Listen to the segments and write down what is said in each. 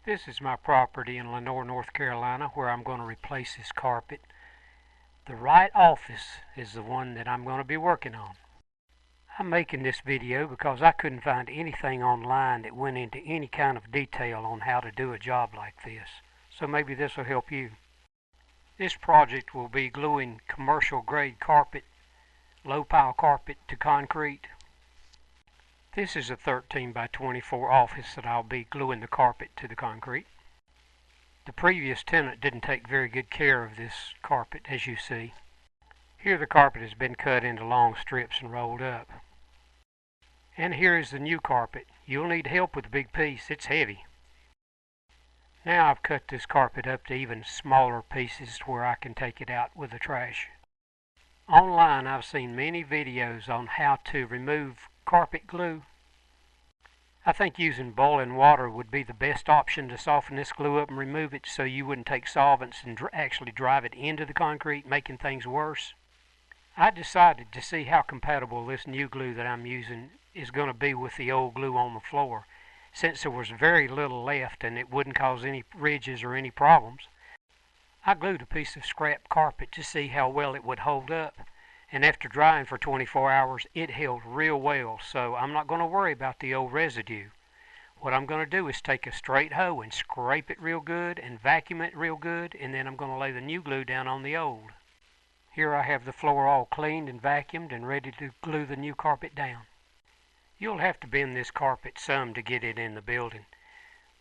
This is my property in Lenoir, North Carolina, where I'm going to replace this carpet. The right office is the one that I'm going to be working on. I'm making this video because I couldn't find anything online that went into any kind of detail on how to do a job like this. So maybe this will help you. This project will be gluing commercial grade carpet, low pile carpet to concrete. This is a 13 by 24 office that I'll be gluing the carpet to the concrete. The previous tenant didn't take very good care of this carpet, as you see. Here the carpet has been cut into long strips and rolled up. And here is the new carpet. You'll need help with the big piece. It's heavy. Now I've cut this carpet up to even smaller pieces where I can take it out with the trash. Online I've seen many videos on how to remove carpet glue. I think using boiling water would be the best option to soften this glue up and remove it so you wouldn't take solvents and actually drive it into the concrete, making things worse. I decided to see how compatible this new glue that I'm using is going to be with the old glue on the floor, since there was very little left and it wouldn't cause any ridges or any problems. I glued a piece of scrap carpet to see how well it would hold up, and after drying for 24 hours it held real well, so I'm not going to worry about the old residue. What I'm going to do is take a straight hoe and scrape it real good and vacuum it real good, and then I'm going to lay the new glue down on the old. Here I have the floor all cleaned and vacuumed and ready to glue the new carpet down. You'll have to bend this carpet some to get it in the building,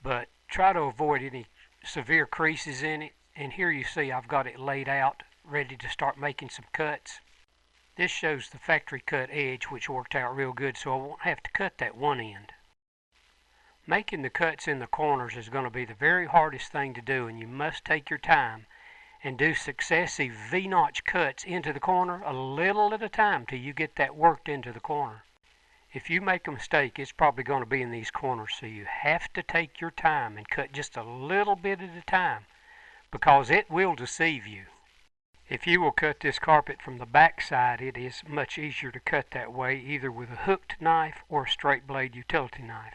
but try to avoid any severe creases in it. And here you see I've got it laid out, ready to start making some cuts. This shows the factory cut edge, which worked out real good, so I won't have to cut that one end. Making the cuts in the corners is going to be the very hardest thing to do, and you must take your time and do successive V-notch cuts into the corner a little at a time till you get that worked into the corner. If you make a mistake, it's probably going to be in these corners, so you have to take your time and cut just a little bit at a time, because it will deceive you. If you will cut this carpet from the back side, it is much easier to cut that way, either with a hooked knife or a straight blade utility knife.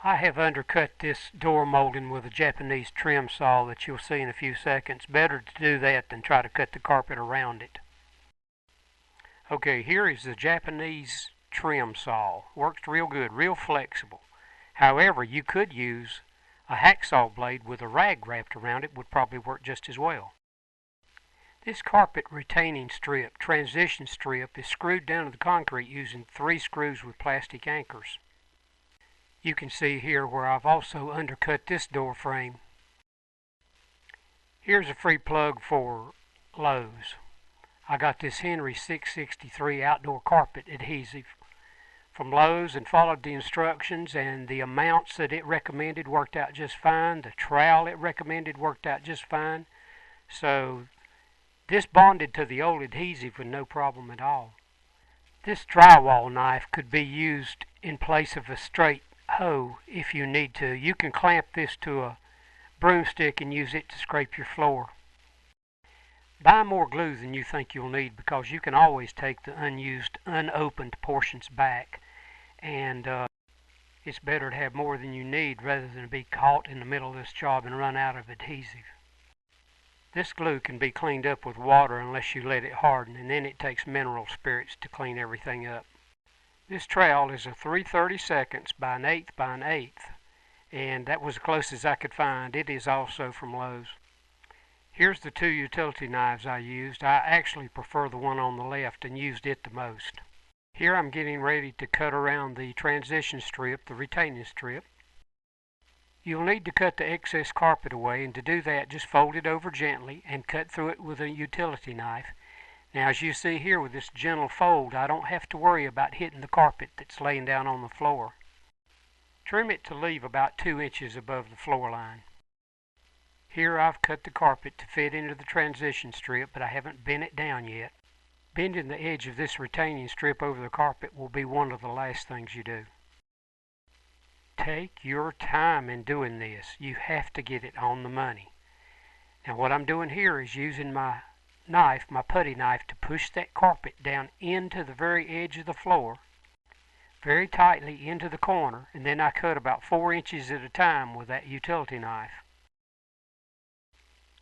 I have undercut this door molding with a Japanese trim saw that you'll see in a few seconds. Better to do that than try to cut the carpet around it. Okay, here is the Japanese trim saw. Works real good, real flexible. However, you could use a hacksaw blade with a rag wrapped around it, would probably work just as well. This carpet retaining strip, transition strip, is screwed down to the concrete using 3 screws with plastic anchors. You can see here where I've also undercut this door frame. Here's a free plug for Lowe's. I got this Henry 663 outdoor carpet adhesive from Lowe's and followed the instructions, and the amounts that it recommended worked out just fine. The trowel it recommended worked out just fine. So this bonded to the old adhesive with no problem at all. This drywall knife could be used in place of a straight hoe if you need to. You can clamp this to a broomstick and use it to scrape your floor. Buy more glue than you think you'll need, because you can always take the unused, unopened portions back, and it's better to have more than you need rather than be caught in the middle of this job and run out of adhesive. This glue can be cleaned up with water unless you let it harden, and then it takes mineral spirits to clean everything up. This trowel is a 3/32 by 1/8 by 1/8, and that was the closest I could find. It is also from Lowe's. Here's the 2 utility knives I used. I actually prefer the one on the left and used it the most. Here I'm getting ready to cut around the transition strip, the retaining strip. You'll need to cut the excess carpet away, and to do that just fold it over gently and cut through it with a utility knife. Now, as you see here with this gentle fold, I don't have to worry about hitting the carpet that's laying down on the floor. Trim it to leave about 2 inches above the floor line. Here I've cut the carpet to fit into the transition strip, but I haven't bent it down yet. Bending the edge of this retaining strip over the carpet will be one of the last things you do. Take your time in doing this. You have to get it on the money. Now what I'm doing here is using my knife, my putty knife, to push that carpet down into the very edge of the floor. very tightly into the corner, and then I cut about 4 inches at a time with that utility knife.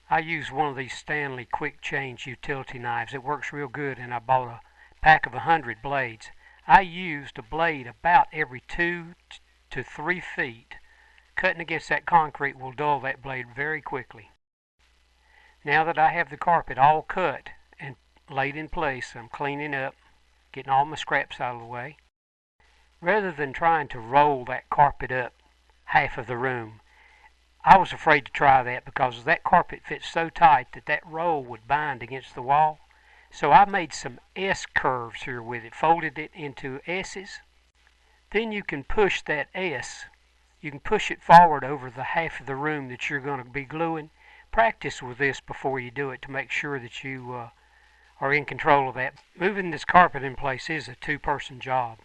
I use one of these Stanley quick change utility knives. It works real good, and I bought a pack of 100 blades. I used a blade about every 2 to 3 feet. Cutting against that concrete will dull that blade very quickly. Now that I have the carpet all cut and laid in place, I'm cleaning up, getting all my scraps out of the way. Rather than trying to roll that carpet up half of the room, I was afraid to try that because that carpet fits so tight that that roll would bind against the wall. So I made some S curves here with it, folded it into S's. Then you can push that S, you can push it forward over the half of the room that you're going to be gluing. Practice with this before you do it to make sure that you are in control of that. Moving this carpet in place is a two-person job.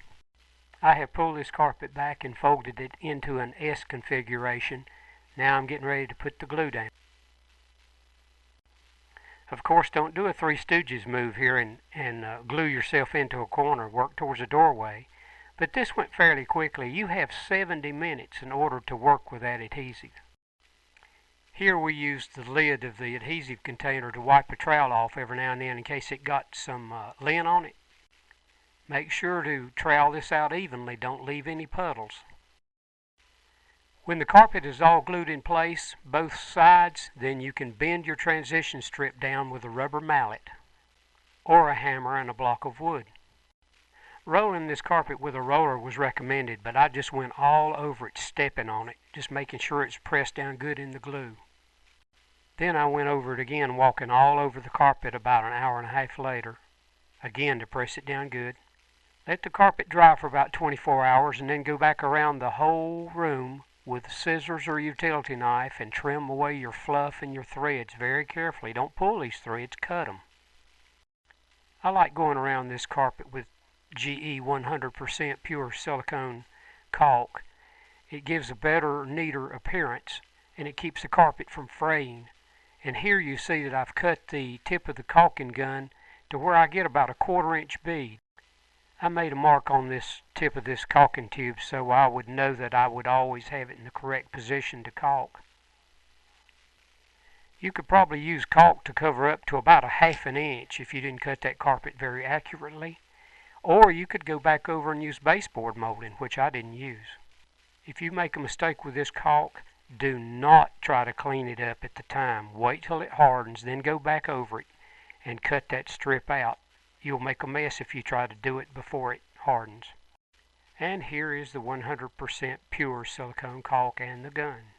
I have pulled this carpet back and folded it into an S configuration. Now I'm getting ready to put the glue down. Of course, don't do a Three Stooges move here and glue yourself into a corner, work towards a doorway. But this went fairly quickly. You have 70 minutes in order to work with that adhesive. Here we used the lid of the adhesive container to wipe a trowel off every now and then in case it got some lint on it. Make sure to trowel this out evenly. Don't leave any puddles. When the carpet is all glued in place, both sides, then you can bend your transition strip down with a rubber mallet or a hammer and a block of wood. Rolling this carpet with a roller was recommended, but I just went all over it, stepping on it, just making sure it's pressed down good in the glue. Then I went over it again, walking all over the carpet about an hour and a half later, again to press it down good. Let the carpet dry for about 24 hours and then go back around the whole room with scissors or utility knife and trim away your fluff and your threads very carefully. Don't pull these threads, cut them. I like going around this carpet with GE 100% pure silicone caulk. It gives a better, neater appearance, and it keeps the carpet from fraying. And here you see that I've cut the tip of the caulking gun to where I get about a 1/4 inch bead. I made a mark on this tip of this caulking tube so I would know that I would always have it in the correct position to caulk. You could probably use caulk to cover up to about a 1/2 inch if you didn't cut that carpet very accurately. Or you could go back over and use baseboard molding, which I didn't use. If you make a mistake with this caulk, do not try to clean it up at the time. Wait till it hardens, then go back over it and cut that strip out. You'll make a mess if you try to do it before it hardens. And here is the 100% pure silicone caulk and the gun.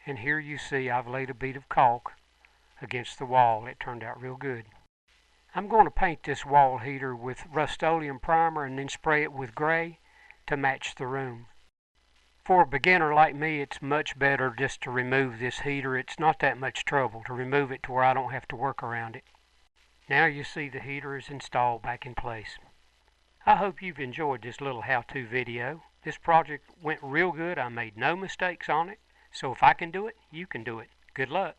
And here you see I've laid a bead of caulk against the wall. It turned out real good. I'm going to paint this wall heater with Rust-Oleum primer and then spray it with gray to match the room. For a beginner like me, it's much better just to remove this heater. It's not that much trouble to remove it to where I don't have to work around it. Now you see the heater is installed back in place. I hope you've enjoyed this little how-to video. This project went real good. I made no mistakes on it. So if I can do it, you can do it. Good luck.